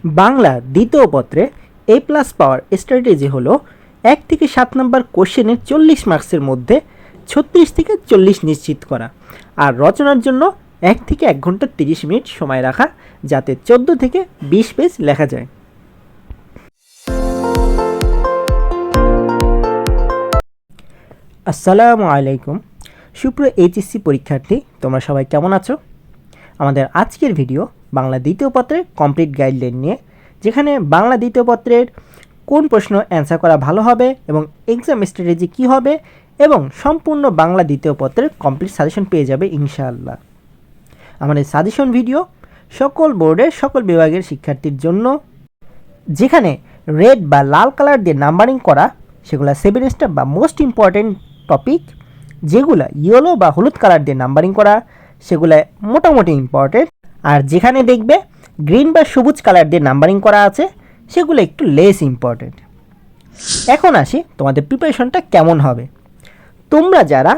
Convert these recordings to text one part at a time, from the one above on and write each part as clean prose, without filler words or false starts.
বাংলা দ্বিতীয় পত্রে A+ power strategy হলো 1 থেকে 7 নম্বর কোশ্চেনের 40 মার্কসের মধ্যে 36 থেকে 40 নিশ্চিত করা, আর রচনার জন্য 1 থেকে 1 ঘন্টা 30 মিনিট সময় রাখা, যাতে 14 থেকে 20 পেজ লেখা যায়। আসসালামু আলাইকুম সুপ্রিয় এইচএসসি পরীক্ষার্থী, তোমরা সবাই কেমন আছো? আমাদের আজকের ভিডিও বাংলা দ্বিতীয় পত্রের কমপ্লিট গাইডলাইন নিয়ে, যেখানে বাংলা দ্বিতীয় পত্রের কোন প্রশ্ন অ্যান্সার করা ভালো হবে এবং এক্সাম স্ট্র্যাটেজি কী হবে এবং সম্পূর্ণ বাংলা দ্বিতীয় পত্রের কমপ্লিট সাজেশন পেয়ে যাবে ইনশাআল্লাহ। আমাদের সাজেশন ভিডিও সকল বোর্ডের সকল বিভাগের শিক্ষার্থীর জন্য, যেখানে রেড বা লাল কালার দিয়ে নাম্বারিং করা সেগুলো 7 স্টার বা মোস্ট ইম্পর্টেন্ট টপিক, যেগুলো ইয়েলো বা হলুদ কালার দিয়ে নাম্বারিং করা সেগুলো মোটামুটি ইম্পর্টেন্ট, আর যেখানে দেখবে গ্রিন বা সবুজ কালার দিয়ে নাম্বারিং করা আছে সেগুলো একটু লেস ইম্পর্টেন্ট। এখন আসি তোমাদের প্রিপারেশনটা কেমন হবে। তোমরা যারা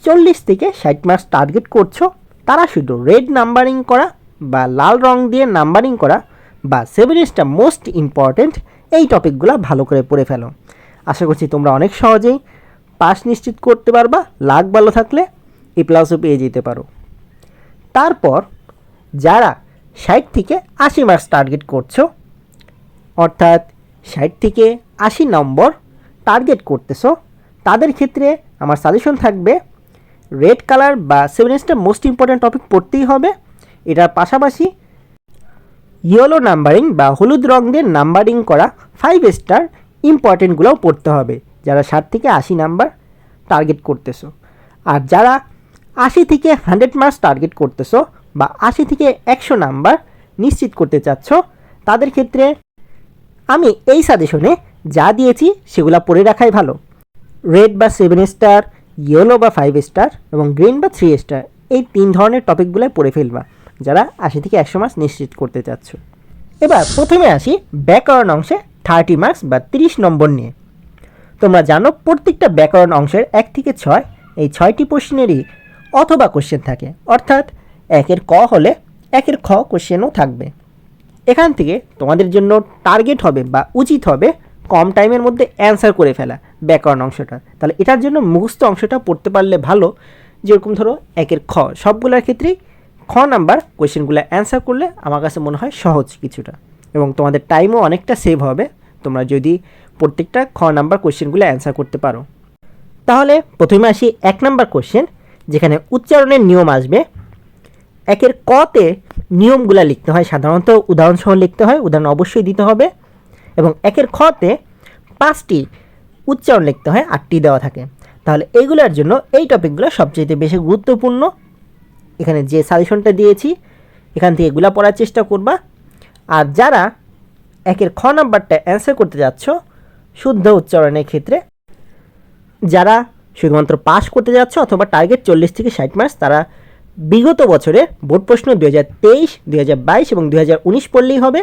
40 থেকে 60 মার্কস টার্গেট করছো, তারা শুধু রেড নাম্বারিং করা বা লাল রং দিয়ে নাম্বারিং করা বা 7 স্টার মোস্ট ইম্পর্টেন্ট এই টপিকগুলো ভালো করে পড়ে ফেলো। আশা করছি তোমরা অনেক সহজেই পাস নিশ্চিত করতে পারবা। লাক ভালো থাকলে A+ও পেয়ে যেতে পারো। তারপর যারা 60 থেকে 80 মার্কস টার্গেট করছো, অর্থাৎ 60 থেকে 80 নম্বর টার্গেট করতেছো, তাদের ক্ষেত্রে আমার সাজেশন থাকবে রেড কালার বা 7 স্টার মোস্ট ইম্পর্ট্যান্ট টপিক পড়তেই হবে। এটার পাশাপাশি ইয়েলো নাম্বারিং বা হলুদ রং দিয়ে নাম্বারিং করা 5 স্টার ইম্পর্টেন্টগুলোও পড়তে হবে, যারা 60 থেকে 80 নাম্বার টার্গেট করতেছো। আর যারা 80 থেকে 100 মার্কস টার্গেট করতেছো বা 80 থেকে 100 নাম্বার নিশ্চিত করতে চাচ্ছ, তাদের ক্ষেত্রে আমি এই সাজেশনে যা দিয়েছি সেগুলো পড়ে রাখাই ভালো। রেড বা 7 স্টার, ইয়েলো বা 5 স্টার এবং গ্রিন বা 3 স্টার, এই 3 ধরনের টপিকগুলো পড়ে ফেলবা যারা 80 থেকে 100 মার্কস নিশ্চিত করতে চাচ্ছ। এবার প্রথমে আসি ব্যাকরণ অংশে 30 মার্কস বা 30 নম্বর নিয়ে। তোমরা জানো প্রত্যেকটা ব্যাকরণ অংশের 1 থেকে 6 এই 6টি প্রশ্নেরই অথবা কোশ্চেন থাকে, অর্থাৎ 1-এর ক হলে 1-এর খ কোশ্চেনও থাকবে। এখান থেকে তোমাদের জন্য টার্গেট হবে বা উচিত হবে কম টাইমের মধ্যে অ্যান্সার করে ফেলা ব্যাকরণ অংশটা। তাহলে এটার জন্য মুখস্থ অংশটা পড়তে পারলে ভালো। যেরকম ধরো 1-এর খ, সবগুলোর ক্ষেত্রেই খ নাম্বার কোয়েশ্চেনগুলো অ্যান্সার করলে আমার কাছে মনে হয় সহজ কিছুটা, এবং তোমাদের টাইমও অনেকটা সেভ হবে তোমরা যদি প্রত্যেকটা খ নাম্বার কোয়েশ্চেনগুলো অ্যান্সার করতে পারো। তাহলে প্রথমে আসি 1 নাম্বার কোয়েশ্চেন, যেখানে উচ্চারণের নিয়ম আসবে। 1-এর কতে নিয়মগুলো লিখতে হয়, সাধারণত উদাহরণসহ লিখতে হয়, উদাহরণ অবশ্যই দিতে হবে। এবং 1-এর খতে 5টি উচ্চারণ লিখতে হয়, 8টি দেওয়া থাকে। তাহলে এইগুলোর জন্য এই টপিকগুলো সবচেয়ে বেশি গুরুত্বপূর্ণ। এখানে যে সাজেশনটা দিয়েছি এখান থেকে এগুলো পড়ার চেষ্টা করবা। আর যারা 1-এর খ নাম্বারটা অ্যান্সার করতে যাচ্ছ শুদ্ধ উচ্চারণের ক্ষেত্রে, যারা শুধুমাত্র পাস করতে যাচ্ছ অথবা টার্গেট 40 থেকে 60 মার্কস, তারা বিগত বছরের বোর্ড প্রশ্ন 2023, 2022 এবং 2019 পড়লেই হবে।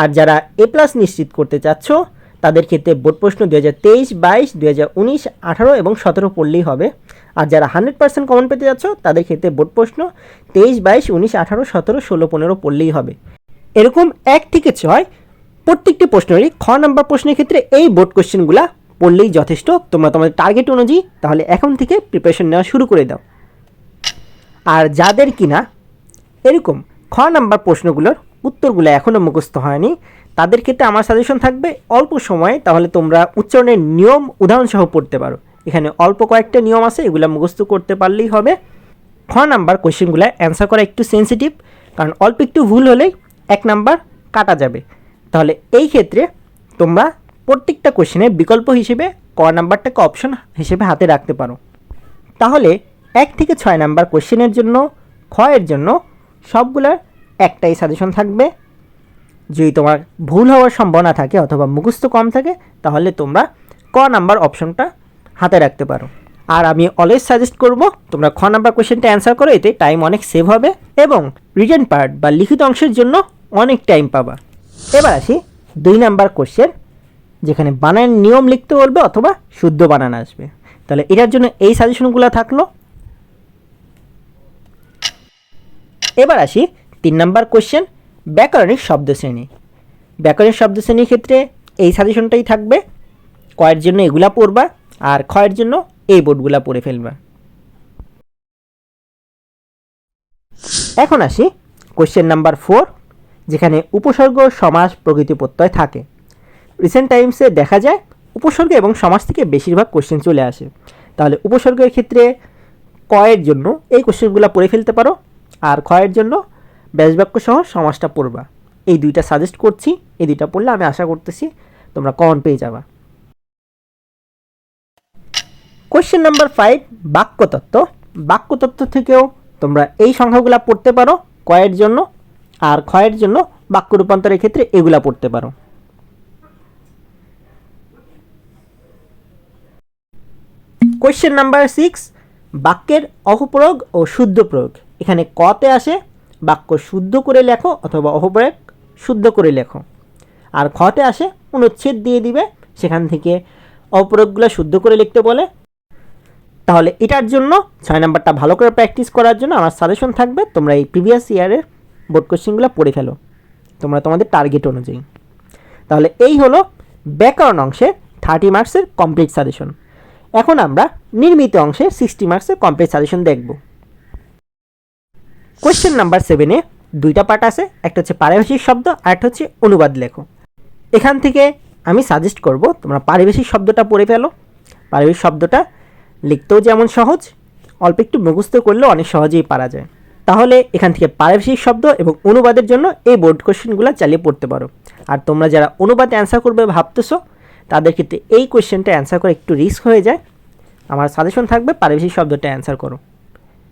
আর যারা A+ নিশ্চিত করতে চাচ্ছ, তাদের ক্ষেত্রে বোর্ড প্রশ্ন 2023, 22, 2019, 18 এবং 17 পড়লেই হবে। আর যারা 100% কমন পেতে যাচ্ছ, তাদের ক্ষেত্রে বোর্ড প্রশ্ন 23, 22, 19, 18, 17, 16, 15 পড়লেই হবে। এরকম 1 থেকে 6 প্রত্যেকটি প্রশ্নেরই খ নাম্বার প্রশ্নের ক্ষেত্রে এই বোর্ড কোশ্চেনগুলো পড়লেই যথেষ্ট। তোমরা তোমাদের টার্গেট অনুযায়ী তাহলে এখন থেকে প্রিপারেশন নেওয়া শুরু করে দাও। আর যাদের কিনা এরকম খ নাম্বার প্রশ্নগুলোর উত্তরগুলো এখনও মুখস্থ হয়নি, তাদের ক্ষেত্রে আমার সাজেশন থাকবে অল্প সময়ে তাহলে তোমরা উচ্চারণের নিয়ম উদাহরণসহ পড়তে পারো। এখানে অল্প কয়েকটা নিয়ম আছে, এগুলো মুখস্থ করতে পারলেই হবে। খ নাম্বার কোয়েশ্চেনগুলো অ্যান্সার করা একটু সেন্সিটিভ, কারণ অল্প একটু ভুল হলেই 1 নাম্বার কাটা যাবে। তাহলে এই ক্ষেত্রে তোমরা প্রত্যেকটা কোয়েশ্চেনের বিকল্প হিসেবে ক নাম্বারটাকে অপশন হিসেবে হাতে রাখতে পারো। তাহলে 1 থেকে 6 নাম্বার কোয়েশ্চেনের জন্য খ এর জন্য সবগুলোর একটাই সাজেশন থাকবে। যদি তোমার ভুল হওয়ার সম্ভাবনা থাকে অথবা মুখস্থ কম থাকে, তাহলে তোমরা ক নাম্বার অপশনটা হাতে রাখতে পারো। আর আমি অলওয়েজ সাজেস্ট করব তোমরা খ নাম্বার কোয়েশ্চেনটা অ্যান্সার করো, এতে টাইম অনেক সেভ হবে এবং রিটেন পার্ট বা লিখিত অংশের জন্য অনেক টাইম পাবা। এবার আসি 2 নাম্বার কোয়েশ্চেন, যেখানে বানানের নিয়ম লিখতে বলবে অথবা শুদ্ধ বানান আসবে। তাহলে এটার জন্য এই সাজেশনগুলো থাকলো। এবার আসি 3 নাম্বার কোয়েশ্চেন, ব্যাকরণিক শব্দ শ্রেণী। ব্যাকরণের শব্দ শ্রেণীর ক্ষেত্রে এই সাজেশনটাই থাকবে, কয়ের জন্য এগুলা পড়বা আর ক্ষয়ের জন্য এই বোর্ডগুলা পড়ে ফেলবা। এখন আসি কোশ্চেন নাম্বার 4, যেখানে উপসর্গ, সমাস, প্রকৃতি প্রত্যয় থাকে। রিসেন্ট টাইমসে দেখা যায় উপসর্গ এবং সমাস থেকে বেশিরভাগ কোশ্চেন চলে আসে। তাহলে উপসর্গের ক্ষেত্রে কয়ের জন্য এই কোশ্চেনগুলো পড়ে ফেলতে পারো, আর ক্ষয়ের জন্য ব্যাসবাক্য সহ সমাসটা পড়বা। এই দুইটা সাজেস্ট করছি, এই দুইটা পড়লে আমি আশা করতেছি তোমরা কমন পেয়ে যাবা। Question number 5, বাক্যতত্ত্ব। বাক্যতত্ত্ব থেকেও তোমরা এই সংখ্যাগুলো পড়তে পারো কয়ের জন্য, আর ক্ষয়ের জন্য বাক্য রূপান্তরের ক্ষেত্রে এগুলা পড়তে পারো। কোশ্চেন নাম্বার 6, বাক্যের অপপ্রয়োগ ও শুদ্ধ প্রয়োগ। এখানে কতে আসে বাক্য শুদ্ধ করে লেখো অথবা অপপ্রয়োগ শুদ্ধ করে লেখো, আর খতে আসে অনুচ্ছেদ দিয়ে দিবে, সেখান থেকে অপপ্রয়োগগুলো শুদ্ধ করে লিখতে বলে। তাহলে এটার জন্য 6 নাম্বারটা ভালো করে প্র্যাকটিস করার জন্য আমার সাজেশন থাকবে তোমরা এই প্রিভিয়াস ইয়ারের বোর্ড কোশ্চেনগুলো পড়ে ফেলো তোমরা তোমাদের টার্গেট অনুযায়ী। তাহলে এই হলো ব্যাকরণ অংশে 30 মার্কসের কমপ্লিট সাজেশন। এখন আমরা নির্মিত অংশে 60 মার্কসের কমপ্লিট সাজেশন দেখব। কোশ্চেন নাম্বার 7-এ দুইটা পার্ট আছে, একটা হচ্ছে পারিভাষিক শব্দ আর একটা হচ্ছে অনুবাদ লেখো। এখান থেকে আমি সাজেস্ট করব তোমরা পারিভাষিক শব্দটা পড়ে ফেলো। পারিভাষিক শব্দটা লিখতেও যেমন সহজ, অল্প একটু মুখস্থ করলেও অনেক সহজেই পারা যায়। তাহলে এখান থেকে পারিভাষিক শব্দ এবং অনুবাদের জন্য এই বোর্ড কোশ্চেনগুলো চালিয়ে পড়তে পারো। আর তোমরা যারা অনুবাদে অ্যান্সার করবে ভাবতেছো, তাদের ক্ষেত্রে এই কোশ্চেনটা অ্যান্সার করে একটু রিস্ক হয়ে যায়। আমার সাজেশন থাকবে পারিভাষিক শব্দটা অ্যান্সার করো,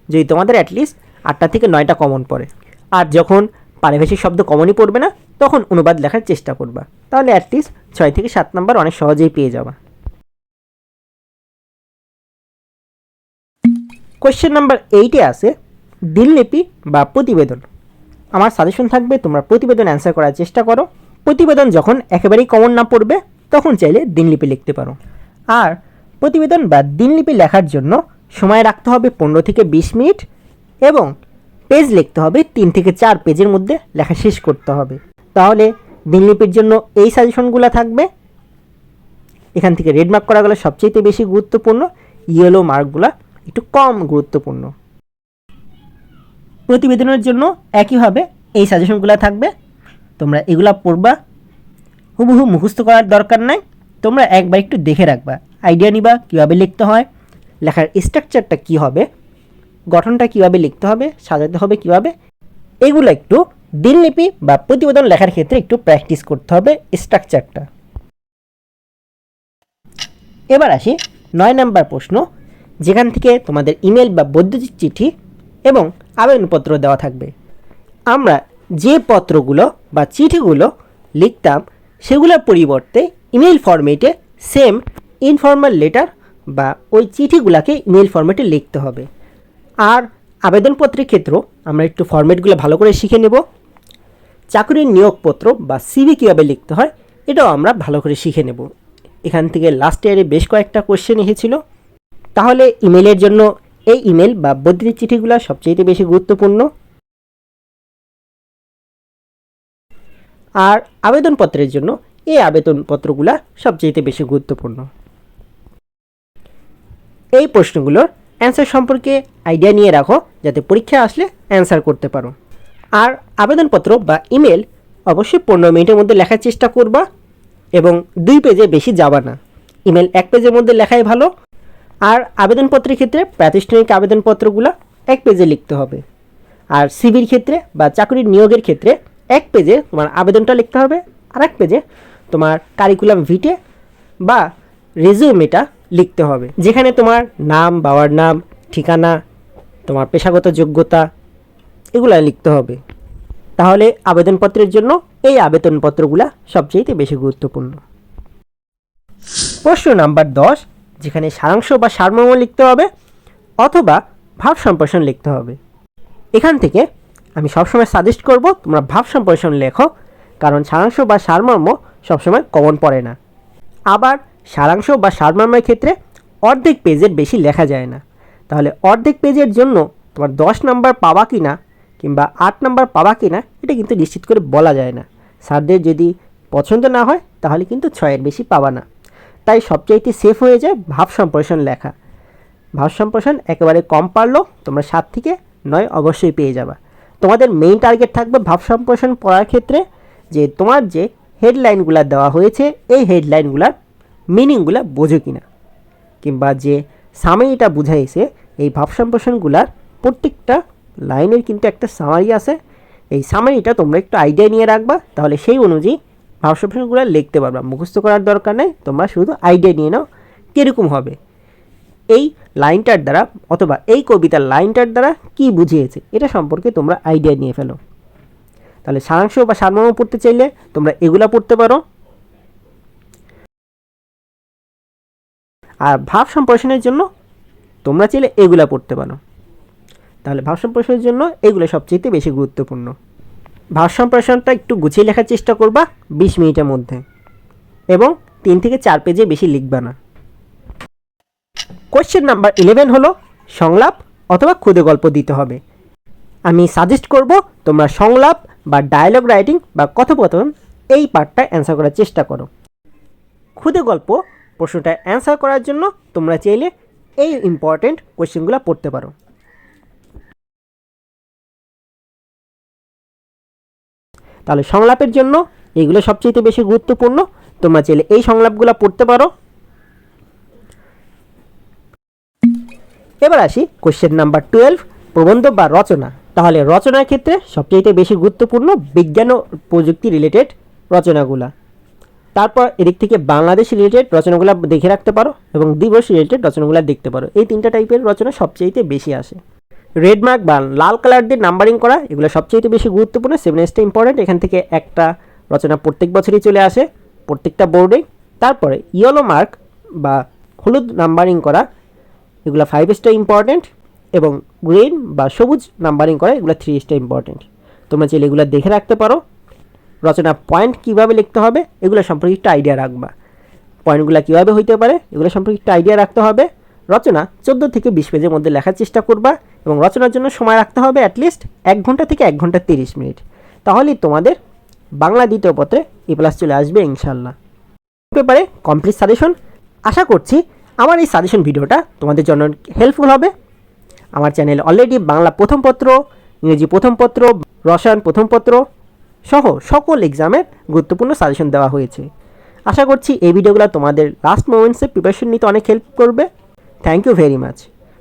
যদি তোমাদের অ্যাটলিস্ট 8টা থেকে 9টা কমন পড়ে। আর যখন পারিভাষিক শব্দ কমনই পড়বে না, তখন অনুবাদ লেখার চেষ্টা করবা, তাহলে অ্যাটলিস্ট 6 থেকে 7 নাম্বার অনেক সহজেই পেয়ে যাবা। কোশ্চেন নাম্বার 8-এ আছে দিনলিপি বা প্রতিবেদন। আমার সাজেশন থাকবে তোমরা প্রতিবেদন অ্যান্সার করার চেষ্টা করো। প্রতিবেদন যখন একেবারেই কমন না পড়বে, তখন চাইলে দিনলিপি লিখতে পারো। আর প্রতিবেদন বা দিনলিপি লেখার জন্য সময় রাখতে হবে 15 থেকে 20 মিনিট, এবং পেজ লিখতে হবে 3 থেকে 4 পেজের মধ্যে লেখা শেষ করতে হবে। তাহলে দিনলিপির জন্য এই সাজেশনগুলো থাকবে। এখান থেকে রেড মার্ক করা গেলে সবচেয়ে বেশি গুরুত্বপূর্ণ, ইয়েলো মার্কগুলো একটু কম গুরুত্বপূর্ণ। প্রতিবেদনের জন্য একইভাবে এই সাজেশনগুলো থাকবে, তোমরা এগুলা পড়বা। হুবহু মুখস্থ করার দরকার নাই, তোমরা একবার একটু দেখে রাখবা, আইডিয়া নিবা কীভাবে লিখতে হয়, লেখার স্ট্রাকচারটা কী হবে, গঠনটা কীভাবে লিখতে হবে, সাজাতে হবে কীভাবে, এগুলো একটু দিনলিপি বা প্রতিবেদন লেখার ক্ষেত্রে একটু প্র্যাকটিস করতে হবে স্ট্রাকচারটা। এবার আসি 9 নাম্বার প্রশ্ন, যেখান থেকে তোমাদের ইমেল বা বৈদ্যুতিক চিঠি এবং আবেদনপত্র দেওয়া থাকবে। আমরা যে পত্রগুলো বা চিঠিগুলো লিখতাম, সেগুলোর পরিবর্তে ইমেল ফরম্যাটে সেম ইনফর্মাল লেটার বা ওই চিঠিগুলোকে ইমেল ফরম্যাটে লিখতে হবে। আর আবেদনপত্রের ক্ষেত্রেও আমরা একটু ফরম্যাটগুলো ভালো করে শিখে নেব। চাকরির নিয়োগপত্র বা সিভি কীভাবে লিখতে হয়, এটাও আমরা ভালো করে শিখে নেব। এখান থেকে লাস্ট ইয়ারে বেশ কয়েকটা কোশ্চেন এসেছিল। তাহলে ইমেলের জন্য এই ইমেল বা বৈদ্যুতিক চিঠিগুলো সবচেয়ে বেশি গুরুত্বপূর্ণ। আর আবেদনপত্রের জন্য এই আবেদনপত্রগুলো সবচেয়ে বেশি গুরুত্বপূর্ণ। এই প্রশ্নগুলোর অ্যান্সার সম্পর্কে আইডিয়া নিয়ে রাখো, যাতে পরীক্ষা আসলে অ্যান্সার করতে পারো। আর আবেদনপত্র বা ইমেল অবশ্যই 15 মিনিটের মধ্যে লেখার চেষ্টা করবা, এবং 2 পেজে বেশি যাবা না। ইমেল 1 পেজের মধ্যে লেখাই ভালো। আর আবেদনপত্রের ক্ষেত্রে প্রাতিষ্ঠানিক আবেদনপত্রগুলো 1 পেজে লিখতে হবে। আর সিভির ক্ষেত্রে বা চাকরির নিয়োগের ক্ষেত্রে 1 পেজে তোমার আবেদনটা লিখতে হবে, আর 1 পেজে তোমার কারিকুলাম ভিটে বা রেজিউমেটা লিখতে হবে, যেখানে তোমার নাম, বাবার নাম, ঠিকানা, তোমার পেশাগত যোগ্যতা এগুলো লিখতে হবে। তাহলে আবেদনপত্রের জন্য এই আবেদনপত্রগুলো সবচেয়ে বেশি গুরুত্বপূর্ণ। প্রশ্ন নাম্বার 10, যেখানে সারাংশ বা সারমর্ম লিখতে হবে অথবা ভাব সম্প্রসারণ লিখতে হবে। এখান থেকে আমি সবসময় সাজেস্ট করব তোমরা ভাব সম্প্রসারণ লেখো, কারণ সারাংশ বা সারমর্ম সবসময় কমন পড়ে না। আবার সারাংশ বা সারমর্মের ক্ষেত্রে অর্ধেক পেজের বেশি লেখা যায় না। তাহলে অর্ধেক পেজের জন্য তোমার 10 নাম্বার পাবা কি না কিংবা 8 নাম্বার পাবা কি না, এটা কিন্তু নিশ্চিত করে বলা যায় না। স্যারদের যদি পছন্দ না হয় তাহলে কিন্তু 6-এর বেশি পাবা না। তাই সবচাইতে সেফ হয়ে যায় ভাব সম্প্রসারণ লেখা। ভাব সম্প্রসারণ একেবারে কম পারলেও তোমরা 7 থেকে 9 অবশ্যই পেয়ে যাবা। তোমাদের মেইন টার্গেট থাকবে ভাব সম্প্রসারণ পড়ার ক্ষেত্রে যে তোমার যে হেডলাইনগুলো দেওয়া হয়েছে এই হেডলাইনগুলোর মিনিংগুলো বোঝো কিনা, কিংবা যে সামারিটা বুঝাইছে এই ভাব সম্প্রসারণগুলার প্রত্যেকটা লাইনের কিন্তু একটা সামারি আছে। এই সামারিটা তোমরা একটু আইডিয়া নিয়ে রাখবা, তাহলে সেই অনুযায়ী ভাব সম্প্রসারণগুলো লিখতে পারবা। মুখস্থ করার দরকার নেই, তোমরা শুধু আইডিয়া নিয়ে নাও কীরকম হবে, এই লাইনটার দ্বারা অথবা এই কবিতার লাইনটার দ্বারা কী বুঝিয়েছে এটা সম্পর্কে তোমরা আইডিয়া নিয়ে ফেলো। তাহলে সারাংশ বা সারমর্ম পড়তে চাইলে তোমরা এগুলা পড়তে পারো। আর ভাব সম্প্রসারণের জন্য তোমরা চাইলে এগুলা পড়তে পারো। তাহলে ভাব সম্প্রসারণের জন্য এগুলো সবচেয়ে বেশি গুরুত্বপূর্ণ। ভাব সম্প্রসারণটা একটু গুছিয়ে লেখার চেষ্টা করবা 20 মিনিটের মধ্যে, এবং 3 থেকে 4 পেজে বেশি লিখবা না। কোয়েশ্চেন নাম্বার 11 হলো সংলাপ অথবা ক্ষুদে গল্প দিতে হবে। আমি সাজেস্ট করব তোমরা সংলাপ বা ডায়ালগ রাইটিং বা কথোপকথন এই পার্টটা অ্যান্সার করার চেষ্টা করো। ক্ষুদে গল্প প্রশ্নটা অ্যান্সার করার জন্য তোমরা চাইলে এই ইম্পর্টেন্ট কোয়েশ্চেনগুলো পড়তে পারো। তাহলে সংলাপের জন্য এইগুলো সবচেয়ে বেশি গুরুত্বপূর্ণ, তোমরা চাইলে এই সংলাপগুলো পড়তে পারো। এবার আসি কোয়েশ্চেন নাম্বার 12, প্রবন্ধ বা রচনা। তাহলে রচনার ক্ষেত্রে সবচেয়ে বেশি গুরুত্বপূর্ণ বিজ্ঞান ও প্রযুক্তি রিলেটেড রচনাগুলা। তারপর এদিক থেকে বাংলাদেশ রিলেটেড রচনাগুলো দেখে রাখতে পারো এবং দিবস রিলেটেড রচনাগুলো দেখতে পারো। এই 3টা টাইপের রচনা সবচেয়ে বেশি আসে। রেড মার্ক বা লাল কালার দিয়ে নাম্বারিং করা এগুলো সবচেয়ে বেশি গুরুত্বপূর্ণ, 7Sটা ইম্পর্টেন্ট। এখান থেকে একটা রচনা প্রত্যেক বছরই চলে আসে প্রত্যেকটা বোর্ডে। তারপরে ইয়েলো মার্ক বা হলুদ নাম্বারিং করা এগুলো 5Sটা ইম্পর্টেন্ট, এবং গ্রিন বা সবুজ নাম্বারিং করা এগুলো 3Sটা ইম্পর্টেন্ট। তোমরা চাইলে এগুলো দেখে রাখতে পারো। রচনা পয়েন্ট কীভাবে লিখতে হবে এগুলো সম্পর্কে একটু আইডিয়া রাখবা। পয়েন্টগুলো কীভাবে হইতে পারে এগুলো সম্পর্কে একটু আইডিয়া রাখতে হবে। রচনা 14 থেকে 20 পেজের মধ্যে লেখার চেষ্টা করবা, এবং রচনার জন্য সময় রাখতে হবে অ্যাটলিস্ট 1 ঘন্টা থেকে 1 ঘন্টা 30 মিনিট। তাহলেই তোমাদের বাংলা দ্বিতীয় পত্রে A+ চলে আসবে ইনশাল্লাহ। পেপারে কমপ্লিট সাজেশন। আশা করছি আমার এই সাজেশন ভিডিওটা তোমাদের জন্য হেল্পফুল হবে। আমার চ্যানেলে অলরেডি বাংলা প্রথম পত্র, ইংরেজি প্রথম পত্র, রসায়ন প্রথম পত্র সহ সকল এক্সামের গুরুত্বপূর্ণ সাজেশন দেওয়া হয়েছে। আশা করছি এই ভিডিওগুলো তোমাদের লাস্ট মোমেন্টসে প্রিপারেশন নিতে অনেক হেল্প করবে। Thank you very much.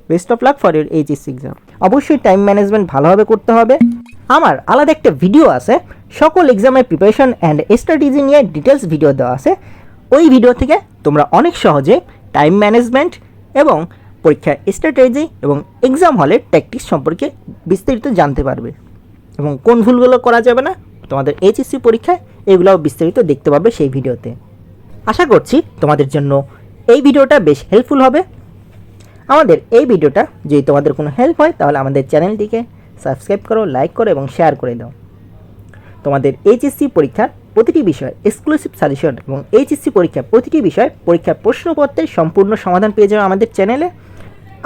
Best of luck for your HSC exam. অবশ্যই টাইম ম্যানেজমেন্ট ভালোভাবে করতে হবে। আমার আলাদা একটা ভিডিও আছে সকল এক্সামের প্রিপারেশন অ্যান্ড স্ট্র্যাটেজি নিয়ে ডিটেলস ভিডিও দেওয়া আছে। ওই ভিডিও থেকে তোমরা অনেক সহজে টাইম ম্যানেজমেন্ট এবং পরীক্ষার স্ট্র্যাটেজি এবং এক্সাম হলের ট্যাকটিক্স সম্পর্কে বিস্তারিত জানতে পারবে, এবং কোন ভুলগুলো করা যাবে না তোমাদের এইচএসসি পরীক্ষায় এগুলোও বিস্তারিত দেখতে পাবে সেই ভিডিওতে। আশা করছি তোমাদের জন্য এই ভিডিওটা বেশ হেল্পফুল হবে। আমাদের এই ভিডিওটা যদি তোমাদের কোনো হেল্প হয় তাহলে আমাদের চ্যানেলটিকে সাবস্ক্রাইব করো, লাইক করো এবং শেয়ার করে দাও। তোমাদের এইচএসসি পরীক্ষার প্রতিটি বিষয় এক্সক্লুসিভ সাজেশন এবং এইচএসসি পরীক্ষার প্রতিটি বিষয় পরীক্ষার প্রশ্নপত্রের সম্পূর্ণ সমাধান পেয়ে যাবে আমাদের চ্যানেলে।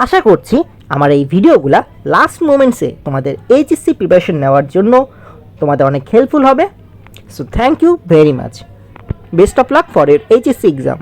আশা করছি আমার এই ভিডিওগুলা লাস্ট মোমেন্টসে তোমাদের এইচএসসি প্রিপারেশন নেওয়ার জন্য তোমাদের অনেক হেল্পফুল হবে। So thank you very much. Best of luck for your HSC exam.